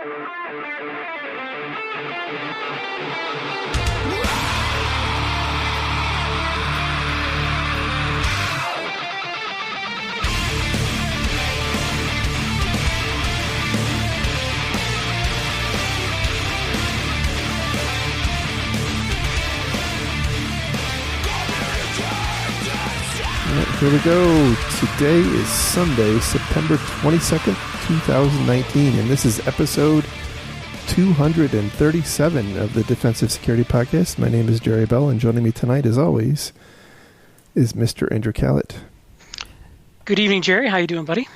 Here we go. Today is Sunday, September 22nd, 2019, and this is episode 237 of the Defensive Security Podcast. My name is Jerry Bell, and joining me tonight, as always, is Mr. Andrew Callett. Good evening, Jerry. How you doing, buddy?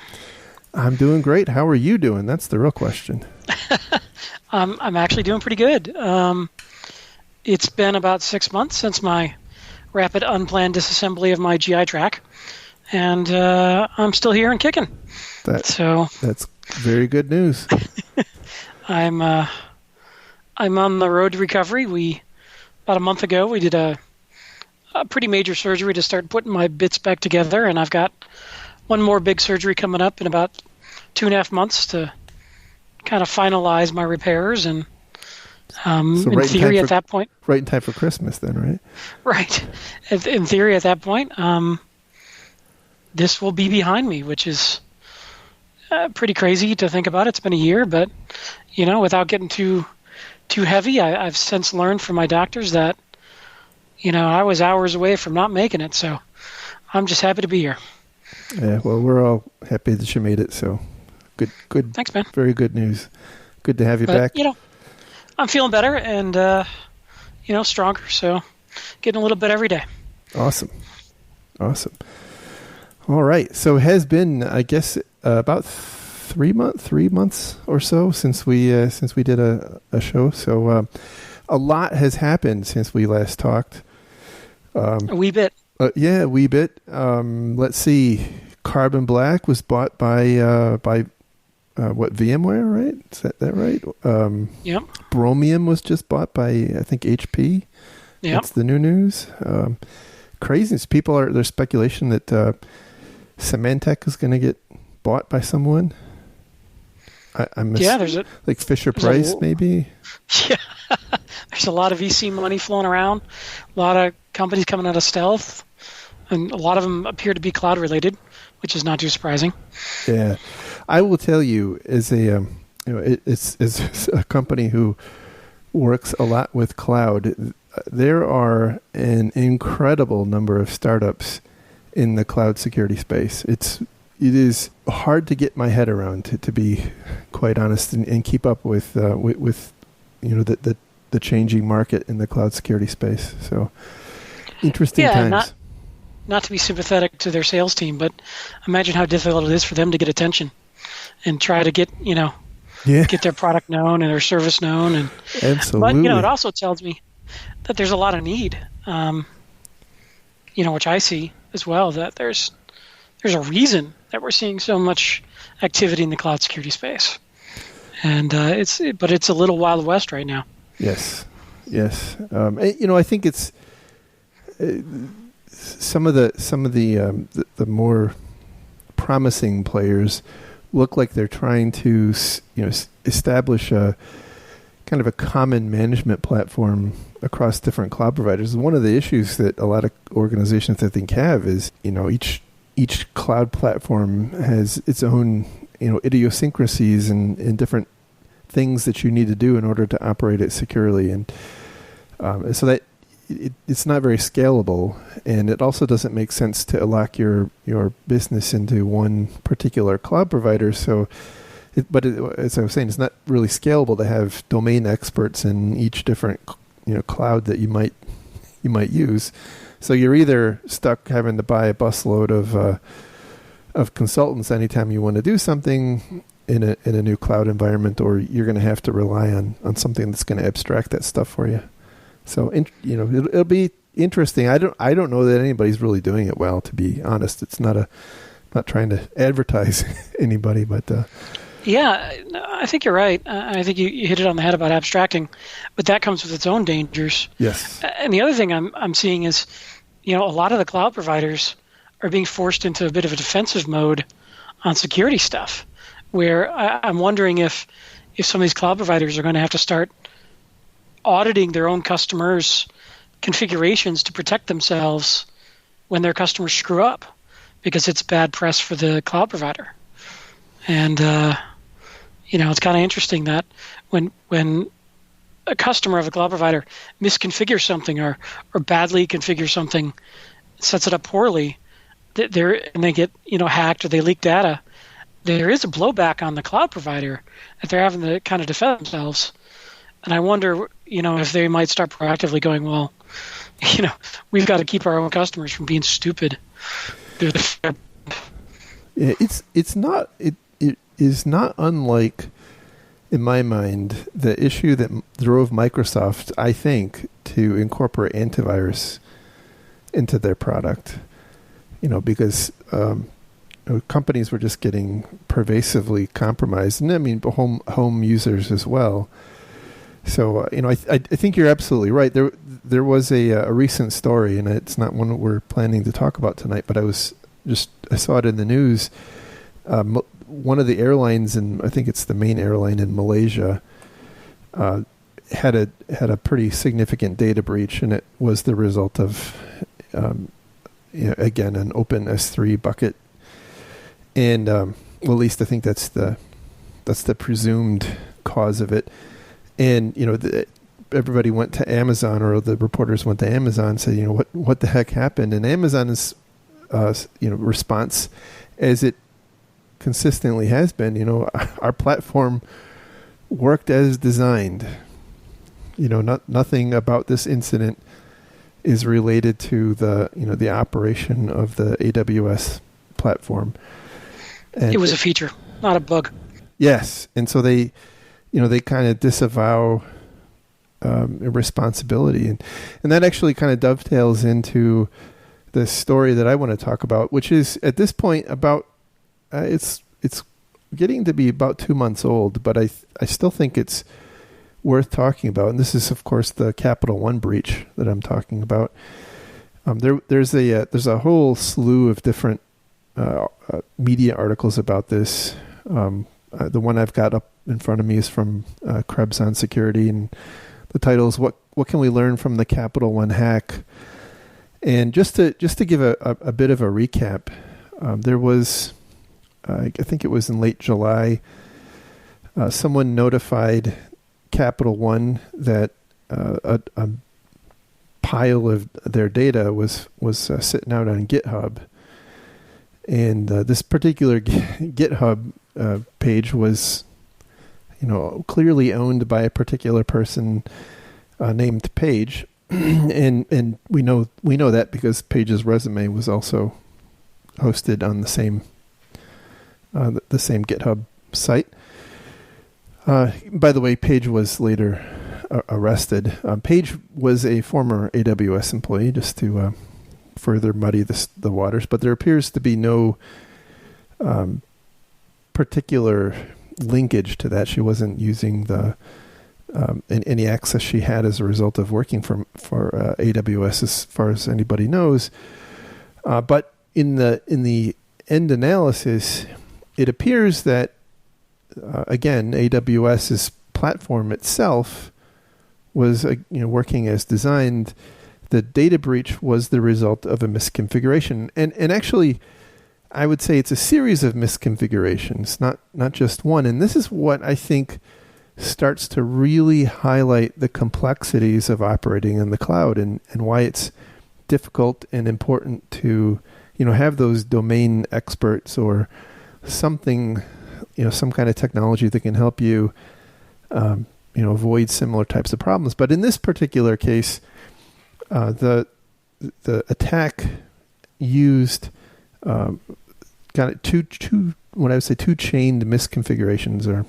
I'm doing great. How are you doing? That's the real question. I'm actually doing pretty good. It's been about 6 months since my rapid unplanned disassembly of my GI track, and I'm still here and kicking. That's very good news. I'm on the road to recovery. About a month ago, we did a pretty major surgery to start putting my bits back together, and I've got one more big surgery coming up in about 2.5 months to kind of finalize my repairs. And in theory, at that point, right in time for Christmas, then, right? Right. In theory, at that point, this will be behind me, which is pretty crazy to think about. It's been a year, but without getting too heavy, I've since learned from my doctors that I was hours away from not making it. So I'm just happy to be here. Yeah, well, we're all happy that you made it. So good. Thanks, man. Very good news. Good to have you back. I'm feeling better and stronger. So getting a little bit every day. Awesome. All right. So it has been, I guess, about 3 months or so since we did a show. So a lot has happened since we last talked. A wee bit. Yeah, a wee bit. Let's see. Carbon Black was bought by VMware, right? Is that right? Yep. Bromium was just bought by, I think, HP. Yep. That's the new news. Craziness. There's speculation that Symantec is going to get bought by someone. There's like Fisher Price, maybe. Yeah, there's a lot of VC money flowing around. A lot of companies coming out of stealth, and a lot of them appear to be cloud related, which is not too surprising. Yeah, I will tell you, as it's a company who works a lot with cloud, there are an incredible number of startups in the cloud security space. It is hard to get my head around, to be quite honest, and keep up with the changing market in the cloud security space. So interesting times. Not to be sympathetic to their sales team, but imagine how difficult it is for them to get attention and try to get get their product known and their service known. And absolutely. But it also tells me that there's a lot of need. Which I see as well, that there's a reason that we're seeing so much activity in the cloud security space, and it's a little Wild West right now. Yes. I think it's some of the more promising players look like they're trying to establish a kind of a common management platform across different cloud providers. One of the issues that a lot of organizations, I think, have is each cloud platform has its own idiosyncrasies and different things that you need to do in order to operate it securely, and so that it's not very scalable, and it also doesn't make sense to lock your business into one particular cloud provider. So, as I was saying, it's not really scalable to have domain experts in each different cloud that you might use. So you're either stuck having to buy a busload of consultants anytime you want to do something in a new cloud environment, or you're going to have to rely on something that's going to abstract that stuff for you. So it'll be interesting. I don't know that anybody's really doing it well, to be honest. It's not trying to advertise anybody, but yeah, I think you're right. I think you hit it on the head about abstracting, but that comes with its own dangers. Yes. And the other thing I'm seeing is, a lot of the cloud providers are being forced into a bit of a defensive mode on security stuff, where I'm wondering if if some of these cloud providers are going to have to start auditing their own customers' configurations to protect themselves when their customers screw up, because it's bad press for the cloud provider. And it's kind of interesting that when a customer of a cloud provider misconfigures something or badly configures something, sets it up poorly, and they get hacked or they leak data, there is a blowback on the cloud provider that they're having to kind of defend themselves. And I wonder, if they might start proactively going, well, we've got to keep our own customers from being stupid. Yeah, it is not unlike, in my mind, the issue that drove Microsoft, I think, to incorporate antivirus into their product. Because companies were just getting pervasively compromised, and I mean home users as well. So I think you're absolutely right. There was a recent story, and it's not one that we're planning to talk about tonight, but I saw it in the news. One of the airlines, and I think it's the main airline in Malaysia, had a pretty significant data breach, and it was the result of again an open S3 bucket. And well, at least I think that's the presumed cause of it. And everybody went to Amazon, or the reporters went to Amazon and said, what the heck happened? And Amazon's response, as it consistently has been, our platform worked as designed. Nothing about this incident is related to the operation of the AWS platform. And it was a feature, not a bug. Yes, and so they kind of disavow responsibility, and that actually kind of dovetails into the story that I want to talk about, which is at this point about it's getting to be about 2 months old, but I still think it's worth talking about. And this is, of course, the Capital One breach that I'm talking about. There's a whole slew of different media articles about this. The one I've got up in front of me is from Krebs on Security, and the title is "What Can We Learn from the Capital One Hack?" And just to give a bit of a recap, there was, I think it was in late July, someone notified Capital One that a pile of their data was sitting out on GitHub, and this particular GitHub page was, clearly owned by a particular person named Page, and we know that because Page's resume was also hosted on the same GitHub site. By the way, Page was later arrested. Page was a former AWS employee, just to further muddy the waters, but there appears to be no particular linkage to that. She wasn't using any access she had as a result of working for AWS, as far as anybody knows. But in the end analysis, it appears that again, AWS's platform itself was working as designed. The data breach was the result of a misconfiguration, and actually, I would say it's a series of misconfigurations, not just one. And this is what I think starts to really highlight the complexities of operating in the cloud, and why it's difficult and important to have those domain experts or something, some kind of technology that can help you avoid similar types of problems. But in this particular case, the attack used kind of two what I would say two chained misconfigurations, or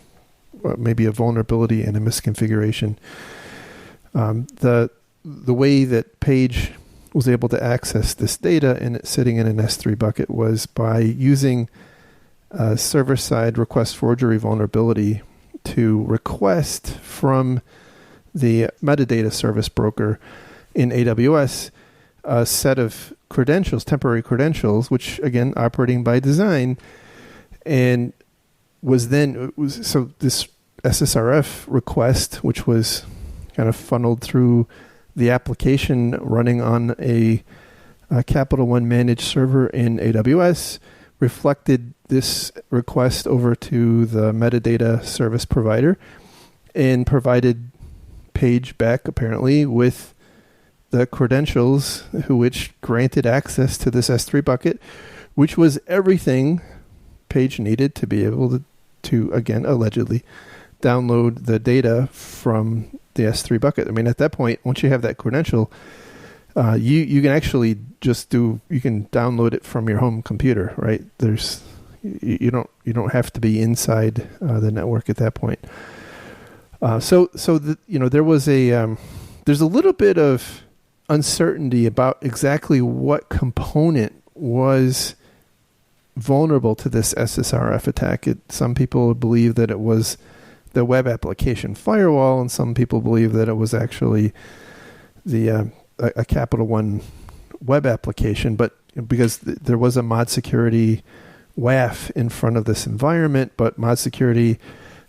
maybe a vulnerability and a misconfiguration. The way that Page was able to access this data and it's sitting in an S3 bucket was by using a server-side request forgery vulnerability to request from the metadata service broker in AWS a set of credentials, temporary credentials, which again operating by design, and so this SSRF request, which was kind of funneled through the application running on a Capital One managed server in AWS, reflected this request over to the metadata service provider and provided Paige back, apparently, with the credentials which granted access to this S3 bucket, which was everything Paige needed to be able to again, allegedly, download the data from the S3 bucket. I mean, at that point, once you have that credential, you can actually you can download it from your home computer, right? You don't have to be inside the network at that point. There was there's a little bit of uncertainty about exactly what component was vulnerable to this SSRF attack. Some people believe that it was the web application firewall, and some people believe that it was actually a Capital One web application. But because there was a mod security WAF in front of this environment, but mod security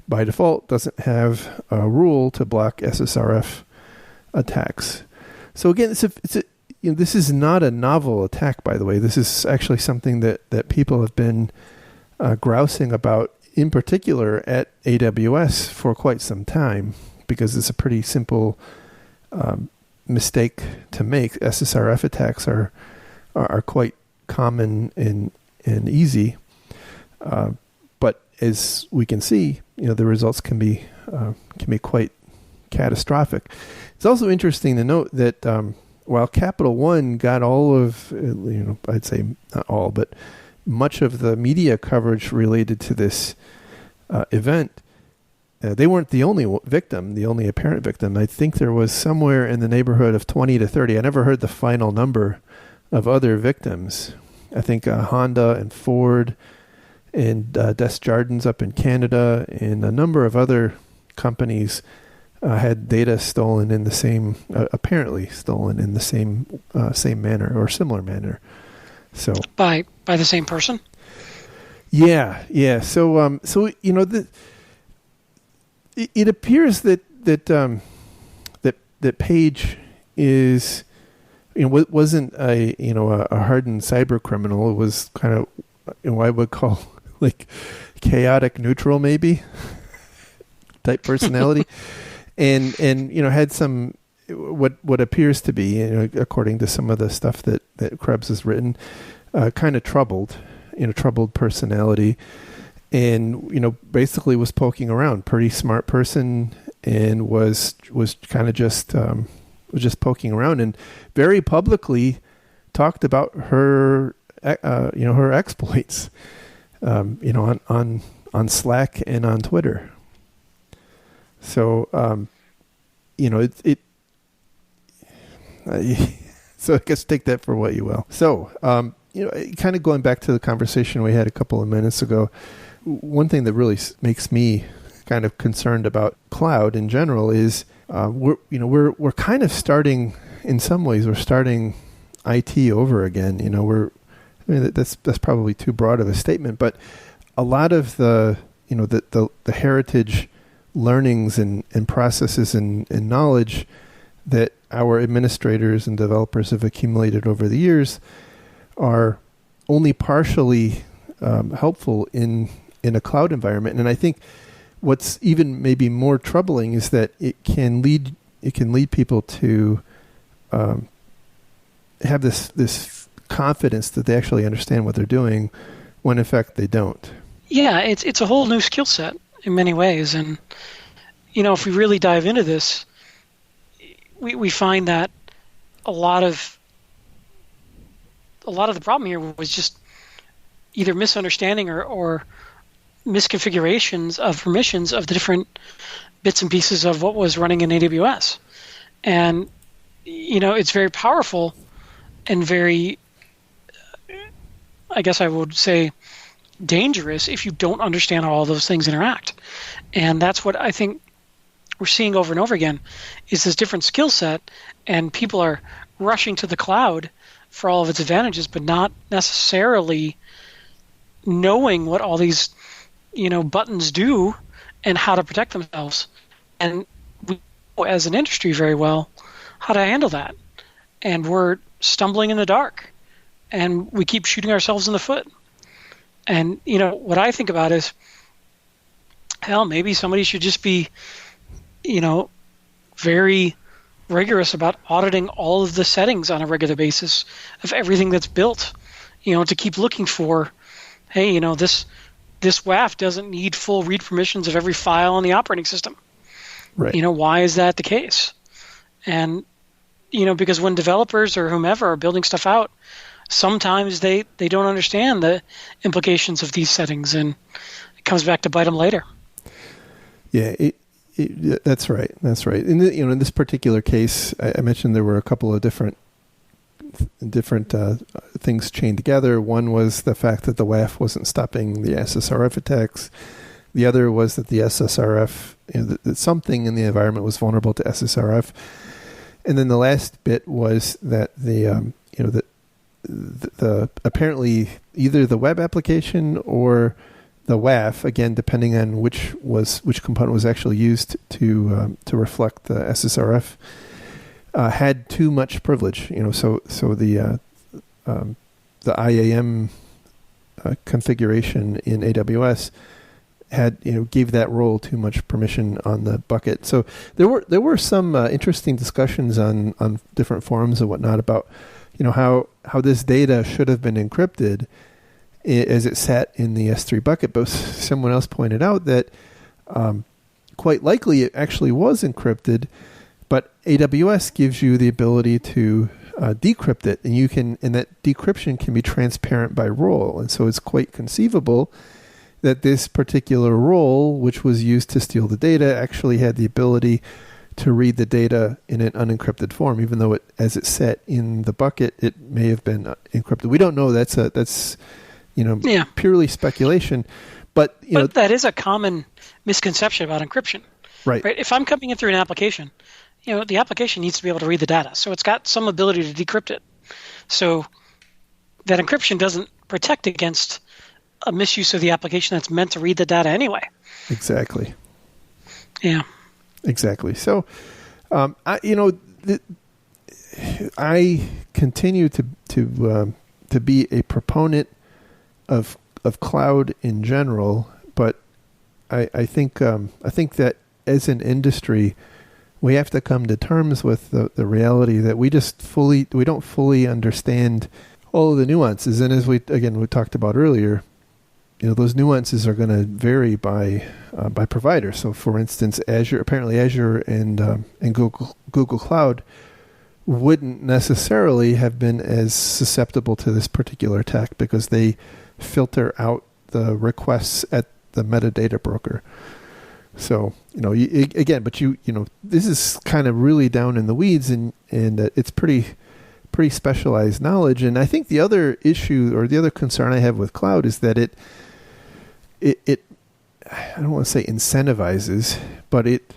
by default doesn't have a rule to block SSRF attacks. So again, this is not a novel attack, by the way. This is actually something that people have been grousing about, in particular at AWS, for quite some time, because it's a pretty simple mistake to make. SSRF attacks are quite common and easy, but as we can see, the results can be quite catastrophic. It's also interesting to note that while Capital One got all of, I'd say not all, but much of the media coverage related to this event, they weren't the only victim, the only apparent victim. I think there was somewhere in the neighborhood of 20 to 30. I never heard the final number of other victims. I think Honda and Ford and Desjardins up in Canada and a number of other companies had data stolen in the same, apparently stolen in the same manner or similar manner. So by the same person. Yeah. So it appears that Paige is, wasn't a hardened cyber criminal. It was kind of what I would call like chaotic neutral, maybe type personality. And had some what appears to be, according to some of the stuff that Krebs has written, kind of troubled personality, and basically was poking around. Pretty smart person, and was kind of just poking around, and very publicly talked about her her exploits, on Slack and on Twitter. So, so I guess take that for what you will. So, kind of going back to the conversation we had a couple of minutes ago, one thing that really makes me kind of concerned about cloud in general is we're kind of starting, in some ways, we're starting IT over again. That's probably too broad of a statement, but a lot of the heritage learnings and processes and knowledge that our administrators and developers have accumulated over the years are only partially helpful in a cloud environment. And I think what's even maybe more troubling is that it can lead people to have this confidence that they actually understand what they're doing, when in fact they don't. Yeah, it's a whole new skill set in many ways, and if we really dive into this, we find that a lot of the problem here was just either misunderstanding or misconfigurations of permissions of the different bits and pieces of what was running in AWS. And it's very powerful and very, I guess I would say, dangerous if you don't understand how all those things interact. And that's what I think we're seeing over and over again, is this different skill set, and people are rushing to the cloud for all of its advantages, but not necessarily knowing what all these buttons do and how to protect themselves. And we know as an industry very well how to handle that. And we're stumbling in the dark, and we keep shooting ourselves in the foot. And, what I think about is, hell, maybe somebody should just be, very rigorous about auditing all of the settings on a regular basis of everything that's built, to keep looking for, hey, this WAF doesn't need full read permissions of every file on the operating system. Right. Why is that the case? And, because when developers or whomever are building stuff out, sometimes they don't understand the implications of these settings, and it comes back to bite them later. Yeah, that's right. That's right. In this particular case, I mentioned there were a couple of different things chained together. One was the fact that the WAF wasn't stopping the SSRF attacks. The other was that the SSRF, that something in the environment was vulnerable to SSRF. And then the last bit was that the apparently either the web application or the WAF, again, depending on which component was actually used to reflect the SSRF, had too much privilege. So the IAM configuration in AWS gave that role too much permission on the bucket. So there were some interesting discussions on different forums and whatnot about how this data should have been encrypted as it sat in the S3 bucket. But someone else pointed out that quite likely it actually was encrypted, but AWS gives you the ability to decrypt it, and that decryption can be transparent by role. And so it's quite conceivable that this particular role, which was used to steal the data, actually had the ability to read the data in an unencrypted form, even though as it sat in the bucket, it may have been encrypted. We don't know. That's purely speculation. But that is a common misconception about encryption. Right. If I'm coming in through an application, the application needs to be able to read the data, so it's got some ability to decrypt it. So that encryption doesn't protect against a misuse of the application that's meant to read the data anyway. Exactly. Yeah. Exactly. So, I continue to be a proponent of cloud in general, but I think that as an industry, we have to come to terms with the reality that we don't fully understand all of the nuances. And as we talked about earlier, those nuances are going to vary by provider. So, for instance, Azure and Google Cloud wouldn't necessarily have been as susceptible to this particular attack because they filter out the requests at the metadata broker. So, this is kind of really down in the weeds, and it's pretty specialized knowledge. And I think the other issue or the other concern I have with cloud is that it I don't want to say incentivizes, but it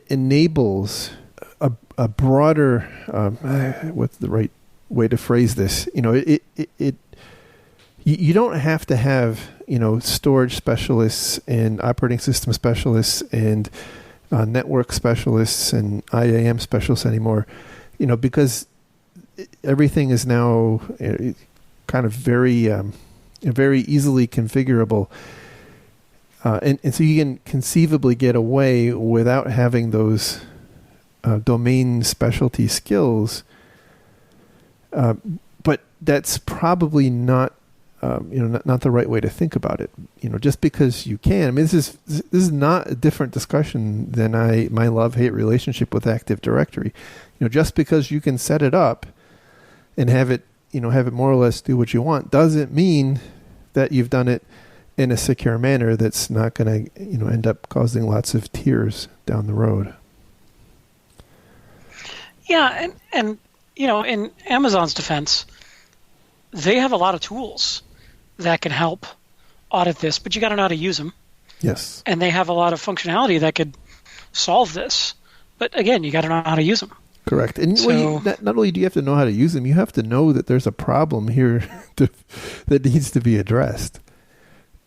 enables a broader what's the right way to phrase this? You don't have to have storage specialists and operating system specialists and network specialists and IAM specialists anymore, because everything is now kind of very easily configurable. And so you can conceivably get away without having those domain specialty skills. But that's probably not the right way to think about it. Just because you can. I mean, this is not a different discussion than my love-hate relationship with Active Directory. Just because you can set it up and have it more or less do what you want doesn't mean that you've done it in a secure manner that's not going to end up causing lots of tears down the road. Yeah, and in Amazon's defense, they have a lot of tools that can help audit this, but you got to know how to use them. Yes. And they have a lot of functionality that could solve this, but again, you got to know how to use them. Correct. And not only do you have to know how to use them, you have to know that there's a problem here that needs to be addressed.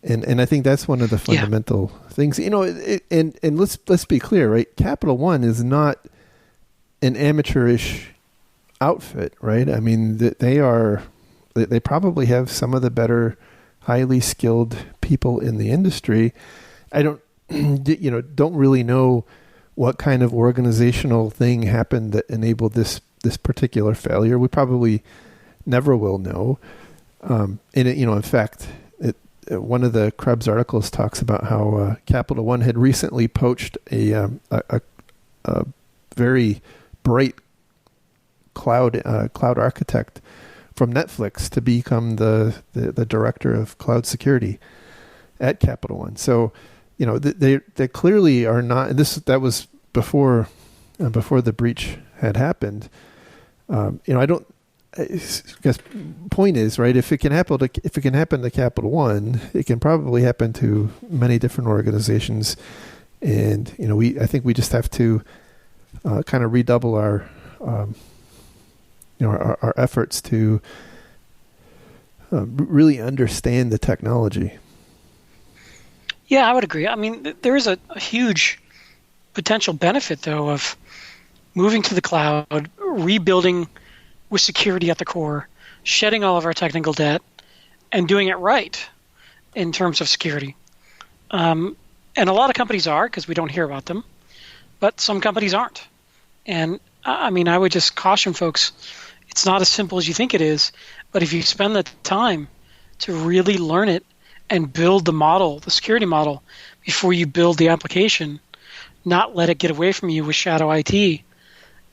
And I think that's one of the fundamental things. And let's be clear, right? Capital One is not an amateurish outfit, right? I mean, they probably have some of the better, highly skilled people in the industry. I don't really know what kind of organizational thing happened that enabled this particular failure. We probably never will know. In fact, one of the Krebs articles talks about how Capital One had recently poached a very bright cloud architect from Netflix to become the director of cloud security at Capital One. So, they clearly are not. That was before the breach had happened. I guess point is, right, if it can happen to Capital One, it can probably happen to many different organizations. And I think we just have to kind of redouble our our efforts to really understand the technology. Yeah, I would agree. I mean, there is a huge potential benefit, though, of moving to the cloud, rebuilding with security at the core, shedding all of our technical debt, and doing it right in terms of security. And a lot of companies are, because we don't hear about them, but some companies aren't. And I mean, I would just caution folks, it's not as simple as you think it is, but if you spend the time to really learn it and build the model, the security model, before you build the application, not let it get away from you with shadow IT,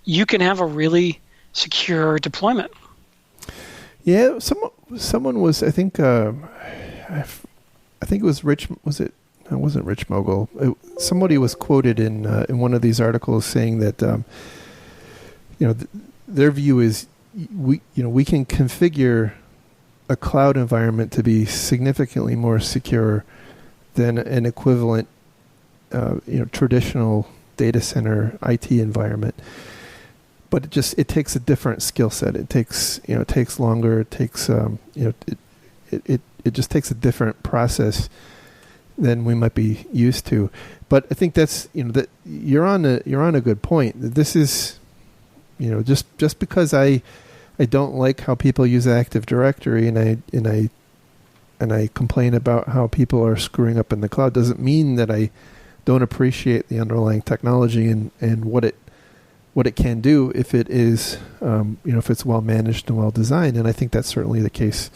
you can have a really secure deployment. Yeah, someone was, I think it was Rich. It wasn't Rich Mogul. Somebody was quoted in one of these articles saying that their view is we can configure a cloud environment to be significantly more secure than an equivalent traditional data center IT environment. But it takes a different skill set. It takes longer. It takes it just takes a different process than we might be used to. But I think that's that you're on a good point. This is just because I don't like how people use Active Directory and I complain about how people are screwing up in the cloud doesn't mean that I don't appreciate the underlying technology and what it can do if it is if it's well managed and well designed. And I think that's certainly the case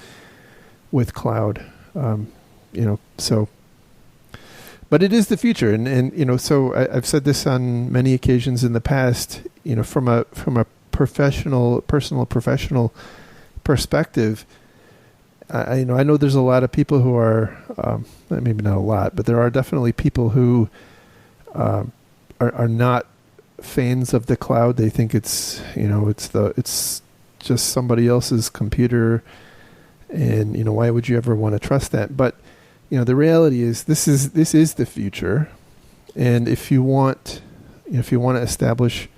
with cloud. But it is the future, and so I've said this on many occasions in the past. From a personal perspective, I know there's a lot of people who are maybe not a lot, but there are definitely people who are not fans of the cloud. They think it's just somebody else's computer, and why would you ever want to trust that? But the reality is this is the future, and if you want to establish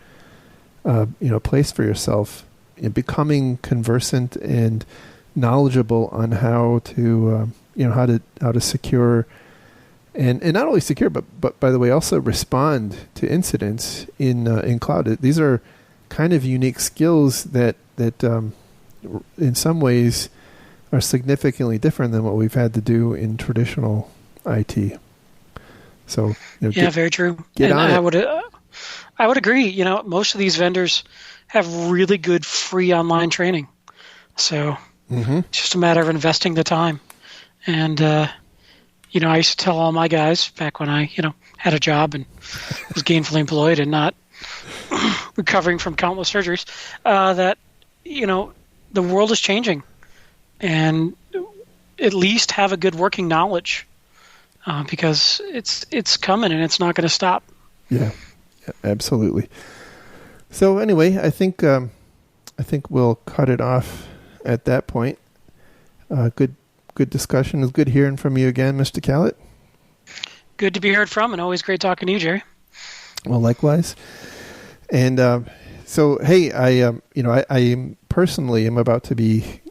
a place for yourself, becoming conversant and knowledgeable on how to how to secure and not only secure but by the way also respond to incidents in cloud. These are kind of unique skills that in some ways are significantly different than what we've had to do in traditional IT. So very true. I would agree. Most of these vendors have really good free online training, so it's just a matter of investing the time. And I used to tell all my guys back when I had a job and was gainfully employed and not recovering from countless surgeries that the world is changing. And at least have a good working knowledge because it's coming and it's not going to stop. Yeah, absolutely. So anyway, I think we'll cut it off at that point. Good discussion. It was good hearing from you again, Mr. Callett. Good to be heard from, and always great talking to you, Jerry. Well, likewise. And so, hey, I personally am about to be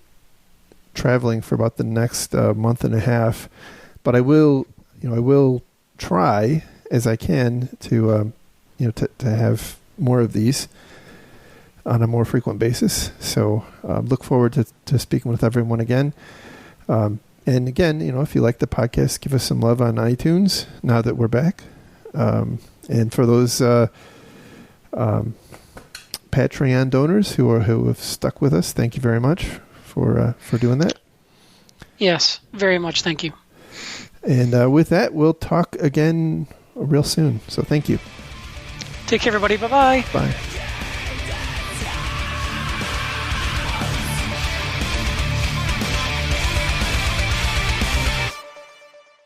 traveling for about the next month and a half but I will try as I can to to have more of these on a more frequent basis. So look forward to speaking with everyone again. And again, if you like the podcast, give us some love on iTunes now that we're back. And for those Patreon donors who have stuck with us, thank you very much for doing that. Yes, very much. Thank you. And with that, we'll talk again real soon. So thank you. Take care, everybody. Bye-bye. Bye.